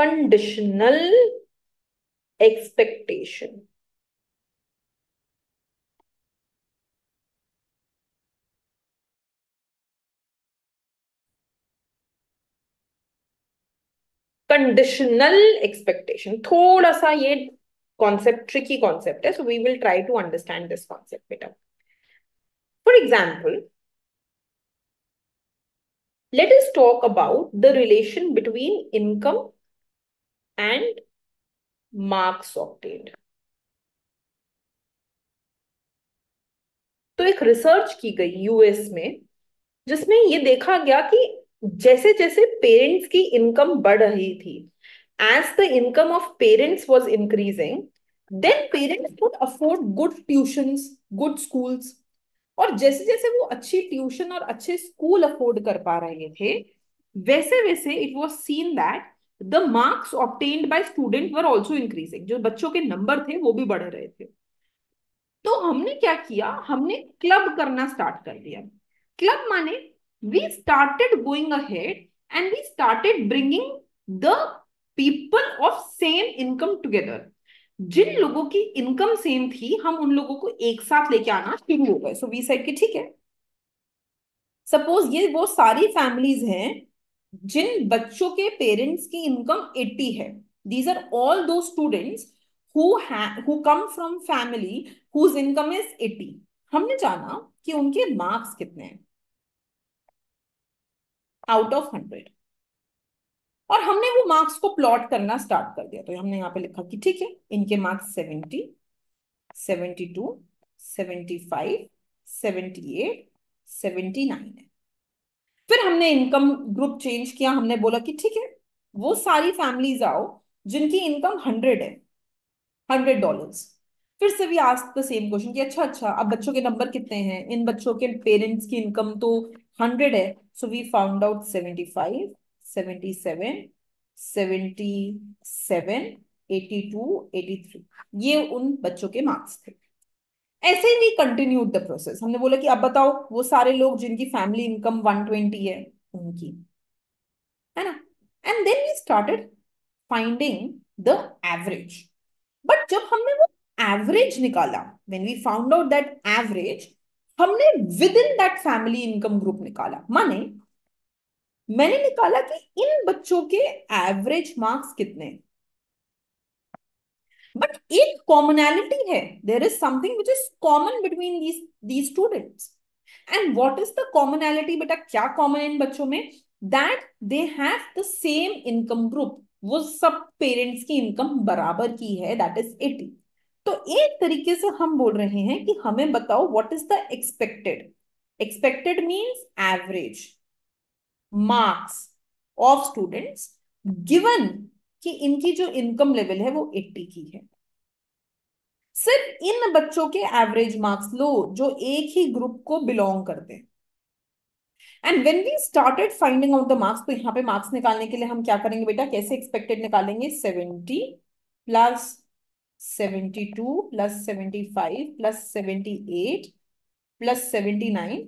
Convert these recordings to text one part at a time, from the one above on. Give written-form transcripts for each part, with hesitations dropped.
Conditional expectation. Conditional expectation, थोड़ा सा ये कॉन्सेप्ट ट्रिकी कॉन्सेप्ट है, so we will try to understand this concept बेटा। For example, let us talk about the relation between income and marks obtained। तो एक research की गई US में, जिसमें ये देखा गया कि जैसे जैसे पेरेंट्स की इनकम बढ़ रही थी, as the income of parents was increasing, then parents could afford good tuitions, good schools. और जैसे जैसे वो अच्छी ट्यूशन और अच्छे स्कूल अफोर्ड कर पा रहे थे, वैसे वैसे it was seen that the marks obtained by student were also increasing, जो बच्चों के नंबर थे वो भी बढ़ रहे थे। तो हमने क्या किया, हमने क्लब करना स्टार्ट कर दिया। क्लब माने we started going ahead and we started bringing the people of same income together. जिन लोगों की इनकम सेम थी, हम उन लोगों को एक साथ लेके आना शुरू हो गए। सो वी सेड कि ठीक है, सपोज ये वो सारी फैमिलीज हैं जिन बच्चों के पेरेंट्स की इनकम 80 है। दीज आर ऑल दो students who come from family whose income is 80। हमने जाना कि उनके मार्क्स कितने हैं आउट ऑफ 100, और हमने वो मार्क्स को प्लॉट करना स्टार्ट कर दिया। तो हमने यहाँ पे लिखा कि ठीक है, इनके मार्क्स 70, 72, 75, 78, 79 है। फिर हमने इनकम ग्रुप चेंज किया। हमने बोला कि ठीक है, वो सारी फैमिलीज आओ जिनकी इनकम 100 है, $100। फिर से भी आस्क द सेम क्वेश्चन कि अच्छा अच्छा, अब बच्चों के नंबर कितने हैं, इन बच्चों के पेरेंट्स की इनकम तो 100 है। सो वी फाउंड आउट 75, 77, 77, 82, 83, ये उन बच्चों के मार्क्स थे। ऐसे ही वी कंटिन्यूड द प्रोसेस। हमने बोला कि अब बताओ वो सारे लोग जिनकी फैमिली इनकम 120 है, उनकी, है ना। And then we started finding the average. But जब हमने वो एवरेज निकाला, when we found out that average, हमने within that family income group निकाला। माने मैंने निकाला कि इन बच्चों के एवरेज मार्क्स कितने हैं। बट एक कॉमनैलिटी है, there is something which is common between these students. And what is the commonality बेटा, क्या कॉमन इन बच्चों में? That they have the same income group, वो सब पेरेंट्स की इनकम बराबर की है, दैट इज 80। तो एक तरीके से हम बोल रहे हैं कि हमें बताओ what is the expected. Expected means average marks of students given कि इनकी जो इनकम लेवल है वो 80 की है। सिर्फ इन बच्चों के एवरेज मार्क्स लो जो एक ही ग्रुप को बिलोंग करते हैं। And when we started finding out the marks, तो यहाँ पे मार्क्स निकालने के लिए हम क्या करेंगे बेटा, कैसे एक्सपेक्टेड निकालेंगे? 70 प्लस 72 प्लस 75 प्लस 78 प्लस 79।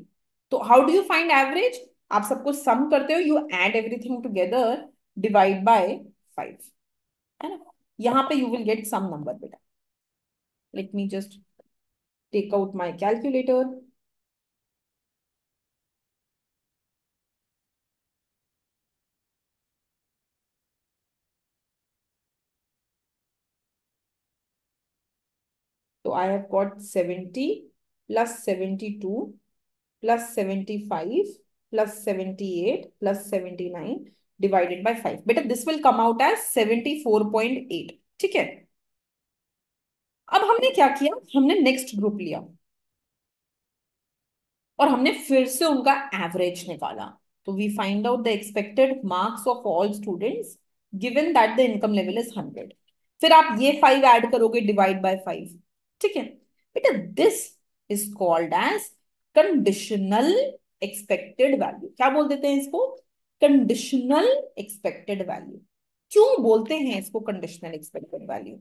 तो how do you find average? आप सबको सम करते हो, you add everything together, divide by 5, है ना। यहाँ पे you will get some number बेटा। Let me just take out my calculator. So I have got 70 plus 72 plus 75 plus 78 plus 79 divided by 5. बेटा this will come out as 74.8। ठीक है। अब हमने क्या किया, हमने नेक्स्ट ग्रुप लिया और हमने फिर से उनका एवरेज निकाला। तो we find out the expected marks of all students given that the income level is 100। फिर आप ये 5 ऐड करोगे, डिवाइड बाय 5। ठीक है बेटा, this is called as conditional expected value. क्या बोल देते हैं इसको? Conditional expected value. क्यों बोलते हैं इसको conditional expected value?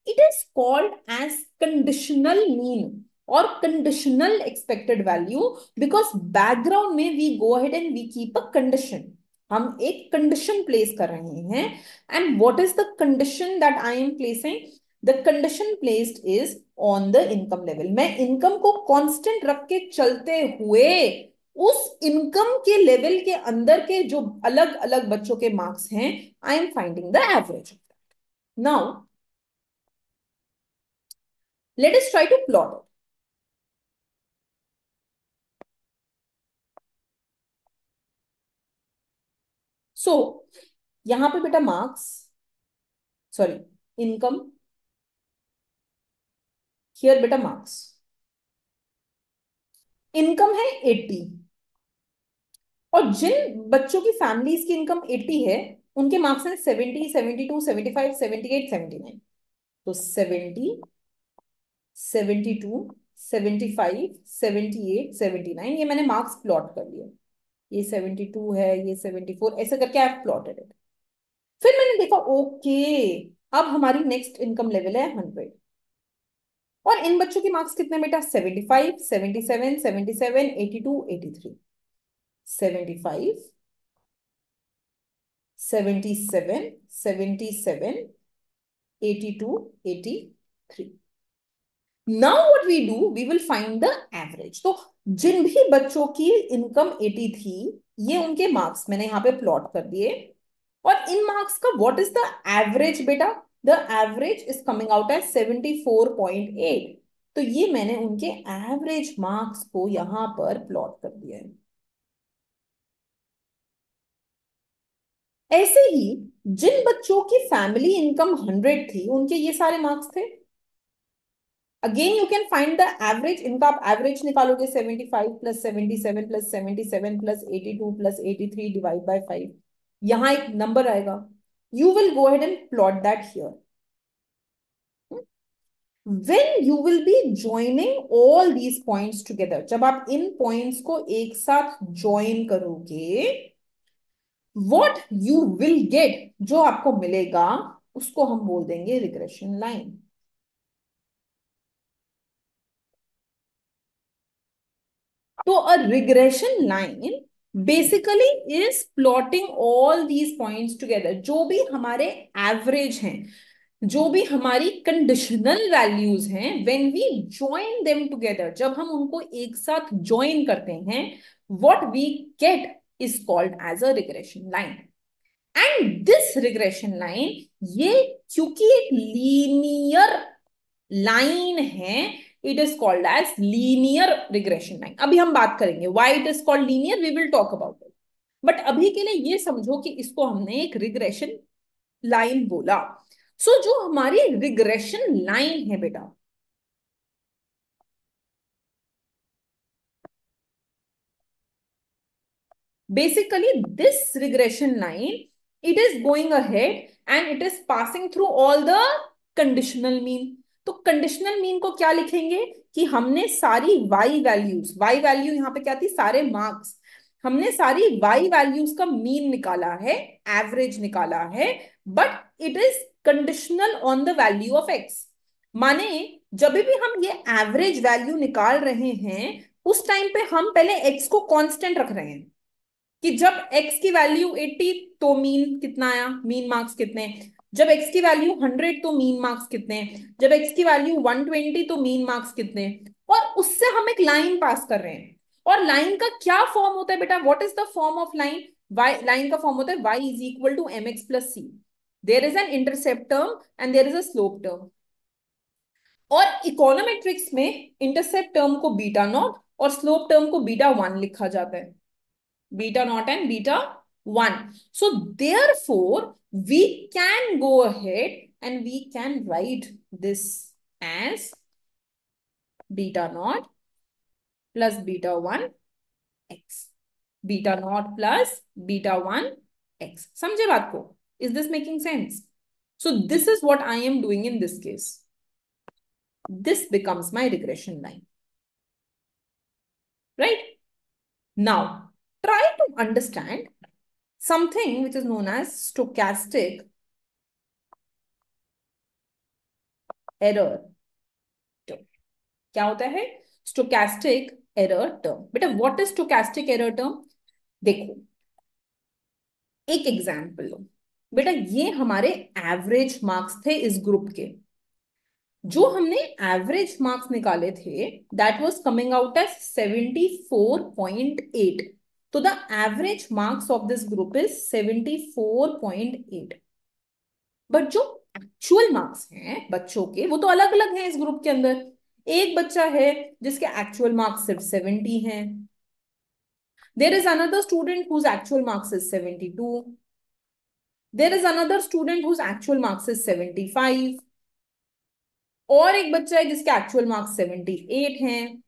It is called as conditional mean और conditional expected value because background में we go ahead and we keep a condition. हम एक कंडीशन प्लेस कर रहे हैं। And what is the condition that I am placing? The condition placed is on the income level. मैं income को constant रख के चलते हुए उस इनकम के लेवल के अंदर के जो अलग अलग बच्चों के मार्क्स हैं, I am finding the average. Now let us try to plot it. So यहां पे बेटा मार्क्स, सॉरी, इनकम, हियर बेटा मार्क्स। इनकम है 80, और जिन बच्चों की फैमिलीज की इनकम 80 है, उनके मार्क्स हैं 70, 72, 75, 78, 79। तो 70, 72, 75, 78, 79, ये मैंने मार्क्स प्लॉट कर लिए। ये 72 है, ये 74, ऐसे करके आई प्लॉटेड इट। फिर मैंने देखा ओके, अब हमारी नेक्स्ट इनकम लेवल है 100। और इन बच्चों के मार्क्स कितने बेटा? 75, 77, 77, 82, 83। 75, 77, 77, 82, 83। Now what we do, we will find the average. तो जिन भी बच्चों की इनकम 80 थी, ये उनके मार्क्स मैंने यहाँ पे प्लॉट कर दिए। और इन मार्क्स का व्हाट इज द एवरेज बेटा? The average is coming out as 74.8। तो ये मैंने उनके एवरेज मार्क्स को यहां पर प्लॉट कर दिया है। ऐसे ही जिन बच्चों की फैमिली इनकम 100 थी, उनके ये सारे मार्क्स थे। Again you can find the average. इनका आप एवरेज निकालोगे, 75 plus 77 plus 77 plus 82 plus 83 divide by 5, यहां एक नंबर आएगा। You will go ahead and plot that here. When you will be joining all these points together, जब आप इन points को एक साथ ज्वाइन करोगे, what you will get, जो आपको मिलेगा, उसको हम बोल देंगे रिग्रेशन लाइन। तो a regression line basically is plotting all these points together. जो भी हमारे एवरेज हैं, जो भी हमारी कंडीशनल वैल्यूज हैं, when we join them together, जब हम उनको एक साथ जॉइन करते हैं, what we get is called as a regression line. And this regression line, ये क्योंकि एक लीनियर लाइन है, it is called as linear regression line. अभी हम बात करेंगे why it is called linear, we will talk about it. But अभी के लिए ये समझो कि इसको हमने एक रिग्रेशन लाइन बोला। सो जो हमारी रिग्रेशन लाइन है बेटा, basically this regression line, it is going ahead and it is passing through all the conditional mean। तो कंडीशनल मीन को क्या लिखेंगे कि हमने सारी y वैल्यूज, y वैल्यू यहाँ पे क्या थी? सारे मार्क्स। हमने सारी y वैल्यूज का मीन निकाला है, एवरेज निकाला है, but it is conditional on the value of x। माने जब भी हम ये एवरेज वैल्यू निकाल रहे हैं, उस टाइम पे हम पहले x को कांस्टेंट रख रहे हैं कि जब x की वैल्यू 80, तो मीन कितना आया, मीन मार्क्स कितने? जब x की वैल्यू 100, तो मीन मार्क्स कितने? जब x की वैल्यू 120, तो मीन मार्क्स कितने? और उससे हम एक लाइन पास कर रहे हैं। और लाइन का क्या फॉर्म होता है बेटा? What is the form of line? Y, line का फॉर्म होता है y is equal to mx plus c। There is an intercept term and there is a slope term. और इकोनोमेट्रिक्स में इंटरसेप्ट टर्म को beta naught और slope term को beta one लिखा जाता है। Beta naught and beta 1. So therefore, we can go ahead and we can write this as beta naught plus beta 1 x. Beta naught plus beta 1 x. समझे बात को? Is this making sense? So this is what I am doing in this case. This becomes my regression line. Right? Now, try to understand something which is known as stochastic error term। क्या होता है stochastic error term? बेटा what is stochastic error term? देखो, एक example लो बेटा, ये हमारे average marks थे इस ग्रुप के। जो हमने एवरेज मार्क्स निकाले थे that was coming out as 74.8। तो the average marks of this group is 74.8। But जो एक्चुअल मार्क्स हैं बच्चों के वो तो अलग अलग हैं इस ग्रुप के अंदर। एक बच्चा है जिसके एक्चुअल मार्क्स सिर्फ 70 हैं। There is another student whose actual marks is 72। There is another student whose actual marks is 75। और एक बच्चा है जिसके एक्चुअल मार्क्स 78 हैं।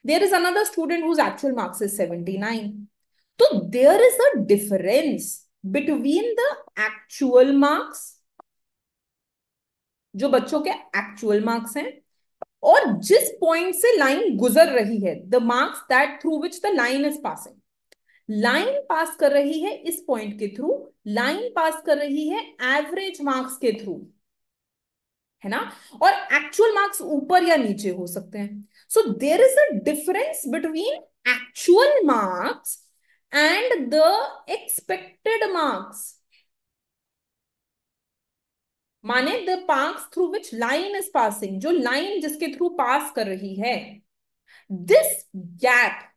There is another student whose actual marks is 79। तो there is a difference between the actual marks, जो बच्चों के एक्चुअल मार्क्स हैं, और जिस पॉइंट से लाइन गुजर रही है, the marks that through which the line is passing. Line pass कर रही है इस पॉइंट के थ्रू, लाइन पास कर रही है एवरेज मार्क्स के थ्रू, है ना। और एक्चुअल मार्क्स ऊपर या नीचे हो सकते हैं। So there is a difference between actual marks and the expected marks, माने the marks through which line is passing, जो लाइन जिसके थ्रू पास कर रही है। This gap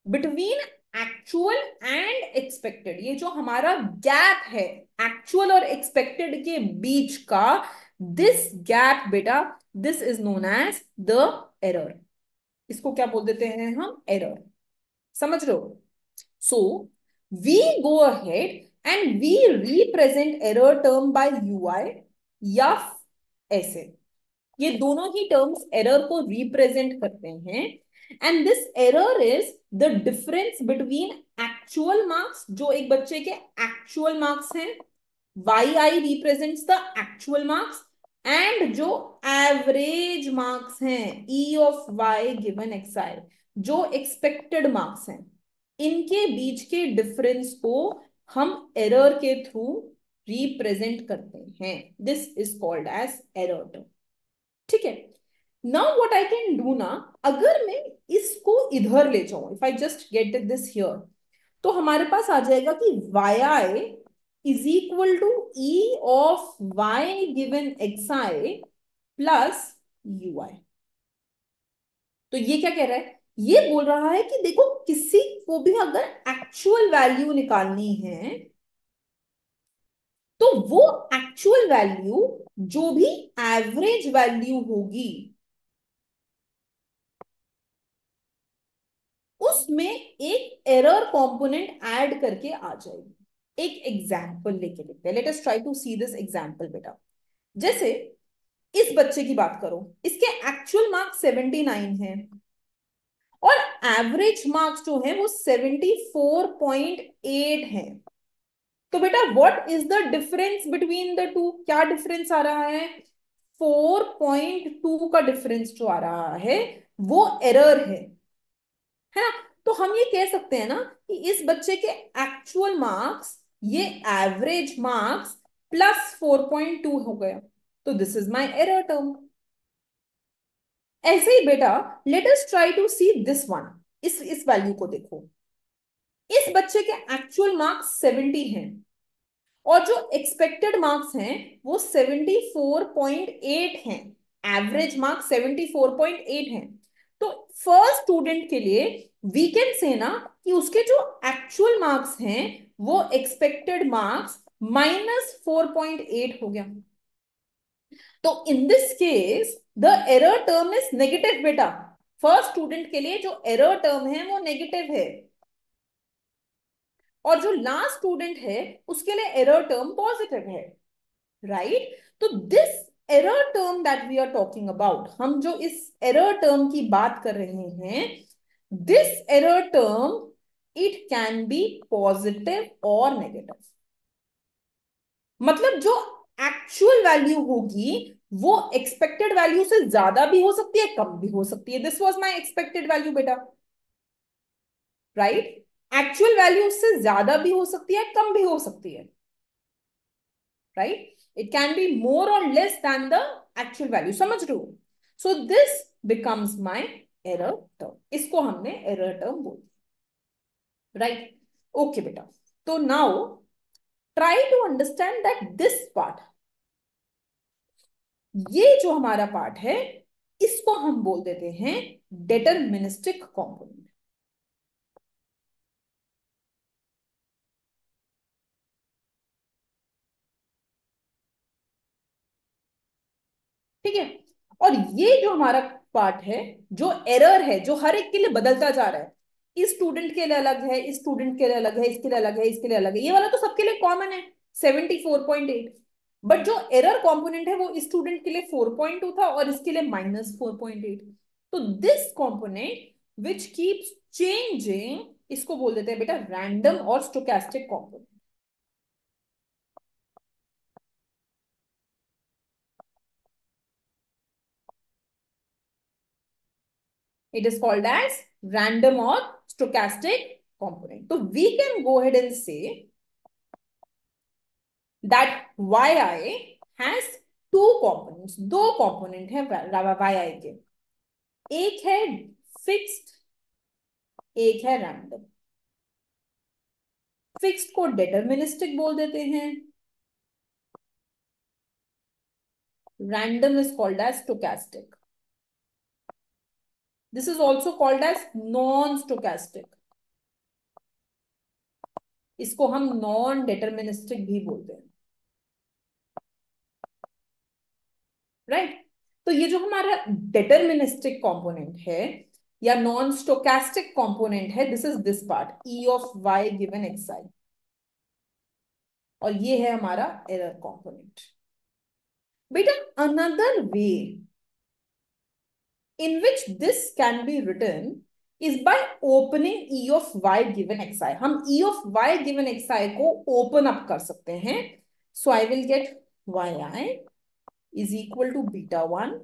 between actual and expected, ये जो हमारा गैप है एक्चुअल और एक्सपेक्टेड के बीच का, दिस गैप बेटा, this is known as the error. इसको क्या बोल देते हैं हम? एरर। समझ रहे हो? So we go ahead and we represent error term by UI या ऐसे। ये दोनों ही टर्म्स एरर को रिप्रेजेंट करते हैं। And this error is the difference between actual marks, जो एक बच्चे के एक्चुअल मार्क्स हैं, Y I represents the actual marks, and जो एवरेज मार्क्स हैं, E of Y given X I, जो एक्सपेक्टेड मार्क्स हैं, इनके बीच के डिफरेंस को हम एरर के थ्रू रिप्रेजेंट करते हैं। This is called as error term. ठीक है। Now what I can do ना, अगर मैं इसको इधर ले जाऊं, if I just get this here, तो हमारे पास आ जाएगा कि Y I is equal to E of Y given X I plus U I. तो ये क्या कह रहा है? ये बोल रहा है कि देखो, किसी को भी अगर एक्चुअल वैल्यू निकालनी है तो वो एक्चुअल वैल्यू जो भी एवरेज वैल्यू होगी उसमें एक एरर कंपोनेंट ऐड करके आ जाएगी। एक एग्जांपल लेके देखते हैं। Let us try to see this example बेटा। जैसे इस बच्चे की बात करो, इसके एक्चुअल मार्क्स 79 है और एवरेज मार्क्स जो है वो 74.8 है। तो बेटा what is the difference between the two? क्या डिफरेंस आ रहा है? 4.2 का डिफरेंस जो आ रहा है वो एरर है ना। तो हम ये कह सकते हैं ना कि इस बच्चे के एक्चुअल मार्क्स ये एवरेज मार्क्स प्लस 4.2 हो गया। तो this is my error term. ऐसे ही बेटा let us try to see this one. इस वैल्यू को देखो। इस बच्चे के एक्चुअल मार्क्स 70 हैं और जो एक्सपेक्टेड मार्क्स हैं वो 74.8 हैं। एवरेज मार्क्स 74.8 हैं। तो फर्स्ट स्टूडेंट के लिए वी कैन से ना कि उसके जो एक्चुअल मार्क्स हैं वो एक्सपेक्टेड मार्क्स -4.8 हो गया। तो in this case the error term is negative बेटा। फर्स्ट स्टूडेंट के लिए जो एरर टर्म है वो नेगेटिव है और जो लास्ट स्टूडेंट है उसके लिए एरर टर्म पॉजिटिव है। राइट? तो this error term that we are talking about, हम जो इस एरर टर्म की बात कर रहे हैं, this error term it can B positive और नेगेटिव। मतलब जो एक्चुअल वैल्यू होगी वो एक्सपेक्टेड वैल्यू से ज्यादा भी हो सकती है, कम भी हो सकती है। This was my expected value बेटा। राइट? एक्चुअल वैल्यू उससे ज्यादा भी हो सकती है, कम भी हो सकती है। Right? It can be more और less than the actual value. समझ रहे हो? So this becomes my error term. इसको हमने एरर टर्म बोल दिया। राइट? ओके बेटा। तो now try to understand that this part, ये जो हमारा पार्ट है, इसको हम बोल देते हैं डिटरमिनिस्टिक कंपोनेंट। ठीक है। और ये जो हमारा पार्ट है, जो एरर है, जो हर एक के लिए बदलता जा रहा है, इस स्टूडेंट के लिए अलग है, इस स्टूडेंट के लिए अलग है, इसके लिए अलग है, इसके लिए अलग है, ये वाला तो सबके लिए कॉमन है 74.8। बट जो एरर कंपोनेंट है वो इस स्टूडेंट के लिए 4.2 था और इसके लिए -4.8। तो this component which keeps changing, इसको बोल देते हैं बेटा रैंडम और stochastic component. It is called as random or stochastic component. So we can go ahead and say that yi has two components. दो component है yi के, एक है fixed, एक है random. Fixed को deterministic बोल देते हैं, random is called as stochastic. This is also called as non-stochastic. इसको हम नॉन डिटरमिनिस्टिक भी बोलते हैं, राइट। तो ये जो हमारा डिटरमिनिस्टिक कंपोनेंट है या नॉन स्टोकेस्टिक कंपोनेंट है, this is this part E of Y given X I, और ये है हमारा एरर कंपोनेंट। बेटा another way in which this can be written is by opening e of y given xi. हम e of y given xi को open up कर सकते हैं. So I will get yi is equal to beta 1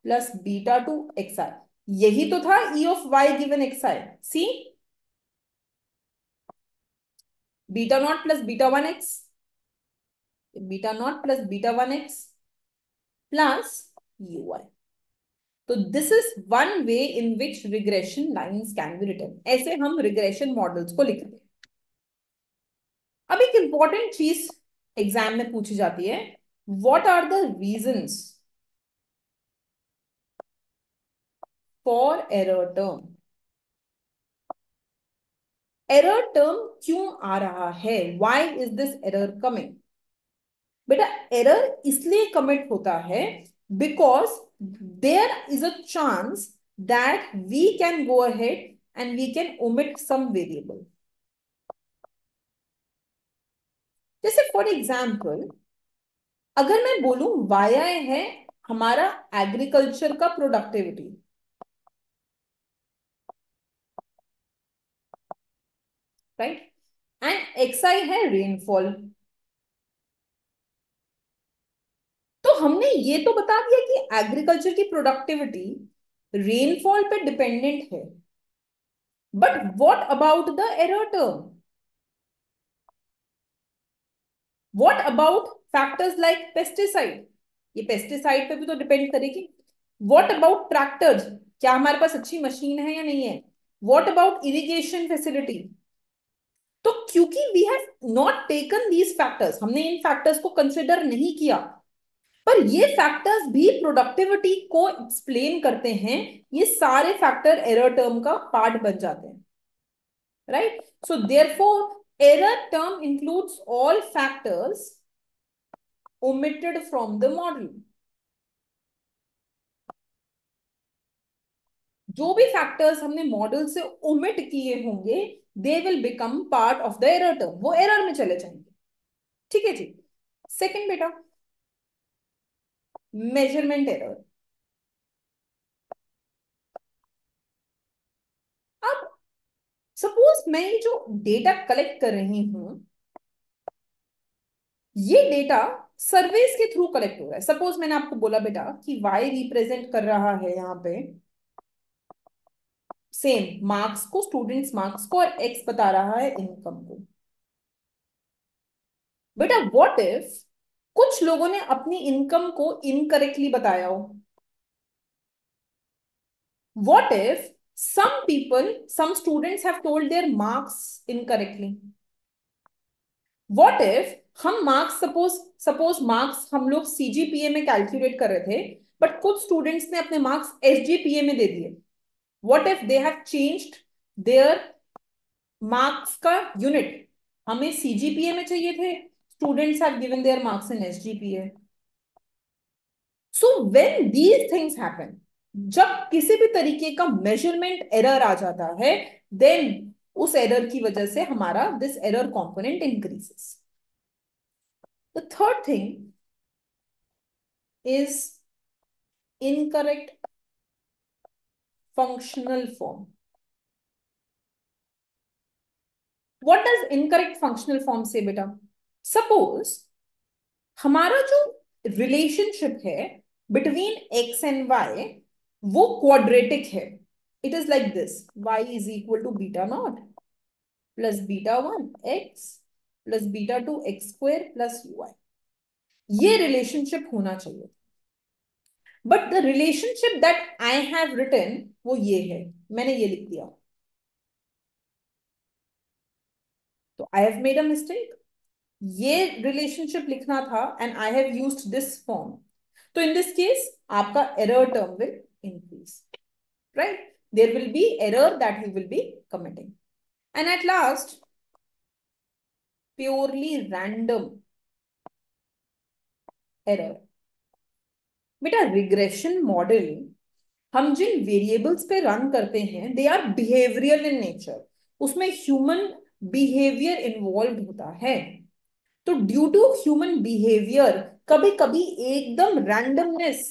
plus beta 2 xi. यही तो था e of y given xi. See, beta naught plus beta 1x, beta naught plus beta 1x plus ui. तो this is one way in which regression lines can be written. ऐसे हम regression models को लिखते हैं. अब एक important चीज exam में पूछी जाती है, what are the reasons for error term. Error term क्यों आ रहा है, why is this error coming. बेटा एरर इसलिए कमिट होता है because there is a chance that we can go ahead and we can omit some variable. जैसे for example अगर मैं बोलूं वाया है हमारा एग्रीकल्चर का प्रोडक्टिविटी, राइट, एंड एक्सआई है रेनफॉल. तो हमने ये तो बता दिया कि एग्रीकल्चर की प्रोडक्टिविटी रेनफॉल पे डिपेंडेंट है, but what about the error term, what about factors like pesticide, ये पेस्टिसाइड पे भी तो डिपेंड करेगी. व्हाट अबाउट ट्रैक्टर्स, क्या हमारे पास अच्छी मशीन है या नहीं है. What about irrigation facility. तो क्योंकि we have not taken these factors, हमने इन फैक्टर्स को कंसिडर नहीं किया, पर ये फैक्टर्स भी प्रोडक्टिविटी को एक्सप्लेन करते हैं. ये सारे फैक्टर एरर टर्म का पार्ट बन जाते हैं, right. So therefore error term includes all factors omitted from the model. जो भी फैक्टर्स हमने मॉडल से ओमिट किए होंगे they will become part of the error term, वो एरर में चले जाएंगे. ठीक है जी. सेकंड बेटा मेजरमेंट एरर. अब सपोज मैं ये जो डेटा कलेक्ट कर रही हूं, ये डेटा सर्वेस के थ्रू कलेक्ट हो रहा है. सपोज मैंने आपको बोला बेटा कि वाई रिप्रेजेंट कर रहा है यहाँ पे सेम मार्क्स को, स्टूडेंट्स मार्क्स को, और एक्स बता रहा है इनकम को. बेटा व्हाट इफ कुछ लोगों ने अपनी इनकम को इनकरेक्टली बताया हो. What if some people, some students have told their marks incorrectly. What if हम मार्क्स सपोज सपोज मार्क्स हम लोग सीजीपीए में कैलकुलेट कर रहे थे, बट कुछ स्टूडेंट्स ने अपने मार्क्स एसजीपीए में दे दिए. What if they have changed there marks का यूनिट? हमें सीजीपीए में चाहिए थे, students have given there marks in SGPA. So when these things happen, जब किसी भी तरीके का मेजरमेंट एरर आ जाता है, देन उस एरर की वजह से हमारा this error component increases. The third thing is incorrect functional form. What does incorrect functional form से बेटा? सपोज हमारा जो रिलेशनशिप है बिटवीन एक्स एंड वाई वो क्वाड्रेटिक है. It is like this: y is equal to beta naught plus beta one X plus beta two X square plus Y. ये relationship होना चाहिए. But the relationship that I have written वो ये है, मैंने ये लिख दिया. तो I have made a mistake. ये रिलेशनशिप लिखना था and I have used this form. तो इन दिस केस आपका error term will increase, right? There will be error that you will be committing. And at last, purely random error. बेटा regression model हम जिन variables पे run करते हैं they are behavioural in nature. उसमें human behaviour involve होता है. तो ड्यू टू ह्यूमन बिहेवियर कभी कभी एकदम रैंडमनेस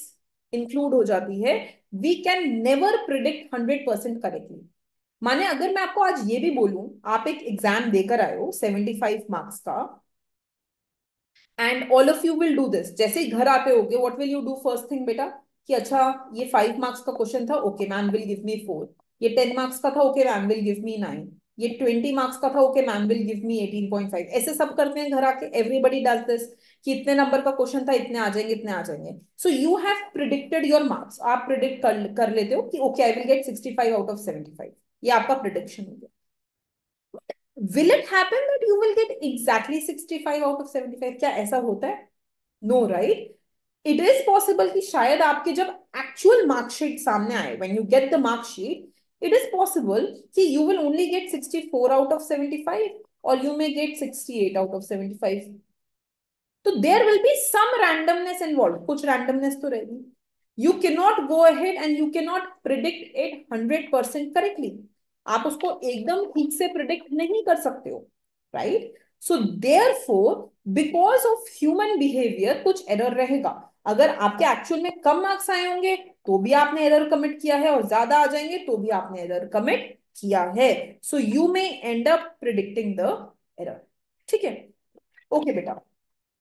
इंक्लूड हो जाती है. We can never predict 100% correctly. माने अगर मैं आपको आज ये भी बोलूं, आप एक एग्जाम देकर आए हो 75 मार्क्स का, and all of you will do this. जैसे ही घर आते होगे what will you do first thing बेटा? कि अच्छा ये 5 मार्क्स का क्वेश्चन था, okay ma'am will give me 4. ये 10 मार्क्स का था, okay ma'am will give me 9. ये 20 मार्क्स का था, okay ma'am will give me 18.5. ऐसे सब करते हैं घर आके. एवरीबडी डज दिस कि इतने नंबर का क्वेश्चन था, इतने आ जाएंगे, इतने आ जाएंगे. So you have predicted your marks. आप प्रिडिक्ट कर लेते हो कि okay I will get 65 out of 75. ये आपका प्रिडिक्शन हो गया. Will it happen that you will get exactly 65 out of 75? क्या ऐसा होता है? No, right? It is possible कि शायद आपके जब actual mark sheet सामने आए, when you get the mark sheet, it is possible कि you will only get 64 out of 75 or you may get 68 out of 75. तो there will be some randomness involve. कुछ randomness तो रहेगी. You can not go ahead and you can not predict it 100% correctly. आप उसको एकदम ठीक से predict नहीं कर सकते हो, right? So therefore because of human behaviour कुछ एरर रहेगा. अगर आपके एक्चुअल में कम मार्क्स आए होंगे तो भी आपने एरर कमिट किया है, और ज्यादा आ जाएंगे तो भी आपने एरर कमिट किया है. So you may and up predicting the error. ठीक है? ओके बेटा.